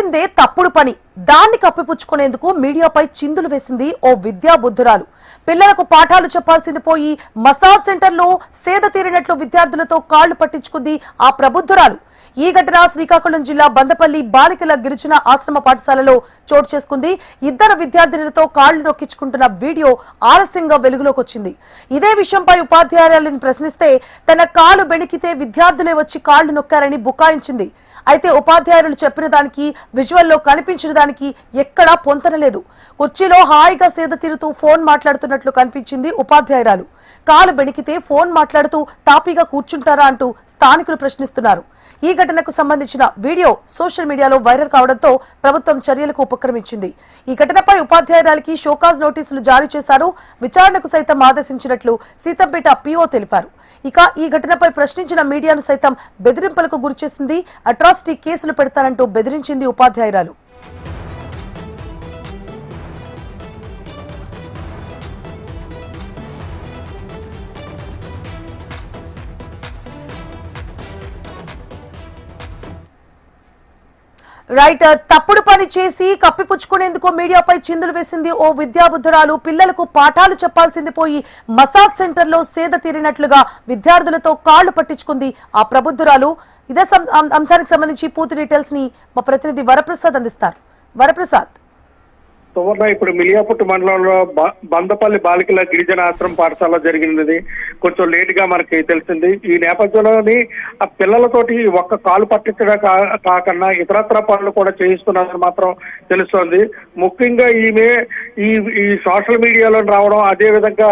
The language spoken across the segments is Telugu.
చేసిందే తప్పుడు పని, దాన్ని కప్పిపుచ్చుకునేందుకు మీడియాపై చిందులు వేసింది ఓ విద్యా బుద్ధురాలు. పిల్లలకు పాఠాలు చెప్పాల్సింది పోయి మసాజ్ సెంటర్లో సేద తీరినట్లు విద్యార్థులతో కాళ్లు పట్టించుకుంది ఆ ప్రబుద్ధురాలు. ఈ ఘటన శ్రీకాకుళం జిల్లా బందపల్లి బాలికల గిరిజన ఆశ్రమ పాఠశాలలో చోటు చేసుకుంది. ఇద్దరు విద్యార్థినులతో కాళ్లు నొక్కించుకుంటున్న వీడియో ఆలస్యంగా వెలుగులోకి వచ్చింది. ఇదే విషయంపై ఉపాధ్యాయురాలిని ప్రశ్నిస్తే తన కాలు బెణికితే విద్యార్థులే వచ్చి కాళ్లు నొక్కారని బుకాయించింది. అయితే ఉపాధ్యాయులు చెప్పిన దానికి విజువల్లో కనిపించిన దానికి ఎక్కడా పొంతనలేదు. కుర్చీలో హాయిగా సేద తీరుతూ ఫోన్ మాట్లాడుతున్నట్లు కనిపించింది ఉపాధ్యాయురాలు. కాలు బెణికితే ఫోన్ మాట్లాడుతూ తాపీగా కూర్చుంటారా అంటూ స్థానికులు ప్రశ్నిస్తున్నారు. ఈ ఘటనకు సంబంధించిన వీడియో సోషల్ మీడియాలో వైరల్ కావడంతో ప్రభుత్వం చర్యలకు ఉపక్రమించింది. ఈ ఘటనపై ఉపాధ్యాయురాలికి షోకాజ్ నోటీసులు జారీ చేశారు. విచారణకు సైతం ఆదేశించినట్లు సీతంపేట పీఓ తెలిపారు. ఇక ఈ ఘటనపై ప్రశ్నించిన మీడియాను సైతం బెదిరింపులకు గురిచేసింది. అట్రాసిటీ కేసులు పెడతానంటూ బెదిరించింది ఉపాధ్యాయురాలు. రైట్, తప్పుడు పని చేసి కప్పిపుచ్చుకునేందుకు మీడియాపై చిందులు వేసింది ఓ విద్యాబుద్ధురాలు. పిల్లలకు పాఠాలు చెప్పాల్సింది పోయి మసాజ్ సెంటర్లో సేద తీరినట్లుగా విద్యార్థులతో కాళ్లు పట్టించుకుంది ఆ ప్రబుద్ధురాలు. ఇదే అంశానికి సంబంధించి పూర్తి డీటెయిల్స్ ని మా ప్రతినిధి వరప్రసాద్ అందిస్తారు. వరప్రసాద్, సువర్ణ, ఇప్పుడు మిలియాపుట్టు మండలంలో బందపల్లి బాలికల గిరిజన ఆశ్రమ పాఠశాల జరిగినది కొంచెం లేట్ గా మనకి తెలిసింది. ఈ నేపథ్యంలోని ఆ పిల్లలతోటి ఒక్క కాలు పట్టించడం కాకుండా ఇతరత్ర పనులు కూడా చేయిస్తున్నారని మాత్రం తెలుస్తోంది. ముఖ్యంగా ఈమె ఈ సోషల్ మీడియాలో రావడం, అదే విధంగా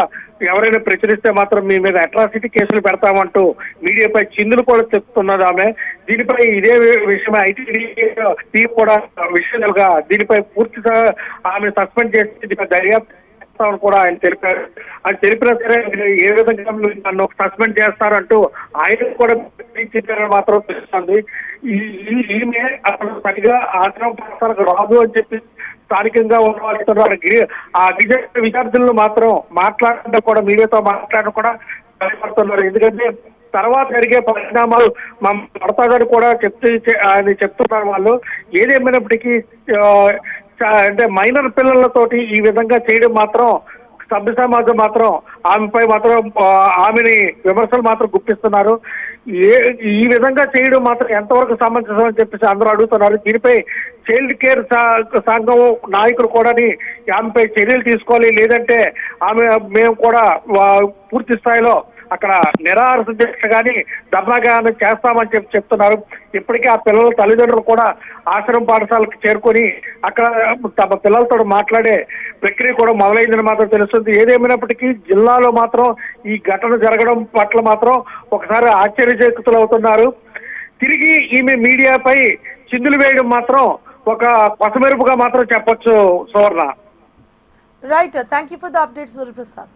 ఎవరైనా ప్రచురిస్తే మాత్రం మీ మీద అట్రాసిటీ కేసులు పెడతామంటూ మీడియాపై చిందులు కూడా చెప్తున్నది ఆమె. దీనిపై ఇదే విషయమై ఐటీడీ టీం కూడా విషయాలుగా దీనిపై పూర్తిగా ఆమె సస్పెండ్ చేసి దర్యాప్తు కూడా ఆయన తెలిపారు. ఆయన తెలిపినా సరే ఏ విధంగా నన్ను సస్పెండ్ చేస్తారంటూ ఆయన కూడా మాత్రం తెలుస్తుంది. ఈమె అసలు సరిగా ఆశ్రమ పాఠశాలకు రాదు అని చెప్పి స్థానికంగా ఉన్న వాళ్ళు ఆ విద్యార్థులను మాత్రం మాట్లాడడం కూడా మీడియాతో మాట్లాడడం కూడా భయపడుతున్నారు. ఎందుకంటే తర్వాత జరిగే పరిణామాలు పడతాదని కూడా చెప్తున్నారు వాళ్ళు. ఏదేమైనప్పటికీ అంటే మైనర్ పిల్లలతోటి ఈ విధంగా చేయడం మాత్రం సభ్య సమాజం మాత్రం ఆమెపై మాత్రం ఆమెని విమర్శలు మాత్రం గుప్పిస్తున్నారు. ఈ విధంగా చేయడం మాత్రం ఎంతవరకు సమంజసం అని చెప్పేసి అందరూ అడుగుతున్నారు. దీనిపై చైల్డ్ కేర్ సంఘం నాయకులు కూడా ఆమెపై చర్యలు తీసుకోవాలి, లేదంటే మేము కూడా పూర్తి స్థాయిలో అక్కడ నిరాహార దీక్ష కానీ ధర్నా కానీ చేస్తామని చెప్తున్నారు. ఇప్పటికే ఆ పిల్లల తల్లిదండ్రులు కూడా ఆశ్రమ పాఠశాలకు చేరుకొని అక్కడ తమ పిల్లలతో మాట్లాడే ప్రక్రియ కూడా మొదలైందని మాత్రం తెలుస్తుంది. ఏదేమైనప్పటికీ జిల్లాలో మాత్రం ఈ ఘటన జరగడం పట్ల మాత్రం ఒకసారి ఆశ్చర్యచకితులు అవుతున్నారు. తిరిగి ఈమె మీడియాపై చిందులు వేయడం మాత్రం ఒక కొసమెరుపుగా మాత్రం చెప్పొచ్చు. Suvarna, right, thank you for the updates Varaprasad.